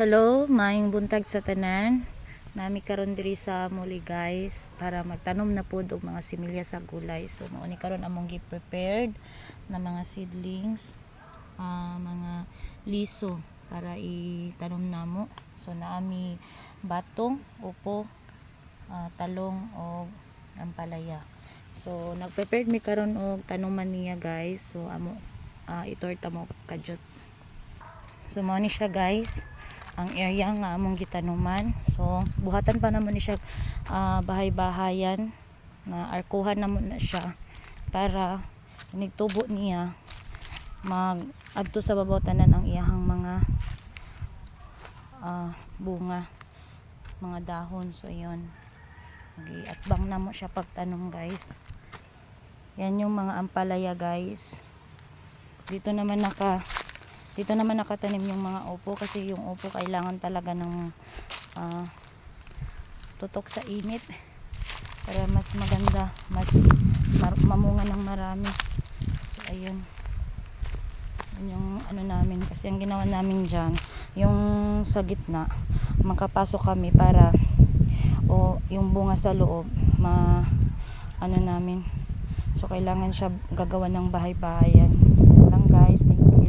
Hello, maayong buntag sa tanan. Nami karon diri sa muli guys para magtanom na pud og mga similya sa gulay. So mao ni karon among gi-prepared na mga seedlings, mga liso para itanom namo. So naami batong, upo, talong o ampalaya. So nag-prepared mi karon og tanuman niya guys. So amo itorta mo kadyot. So mao ni siya guys ang area nga among gitanuman. So buhatan pa namon ni siya bahay-bahayan na arkuhan namon na siya para nigtubo niya mag adto sa babaw tanan ang iyahang mga bunga, mga dahon. So ayun, atbang namo siya pagtanom guys. Yan yung mga ampalaya guys. Dito naman nakatanim yung mga upo kasi yung upo kailangan talaga ng tutok sa init para mas maganda, mas mamunga ng marami. So ayun, yun yung ano namin, kasi ang ginawa namin dyan yung sa gitna makapasok kami para yung bunga sa loob namin. So kailangan siya gagawa ng bahay-bahayan lang guys. Thank you.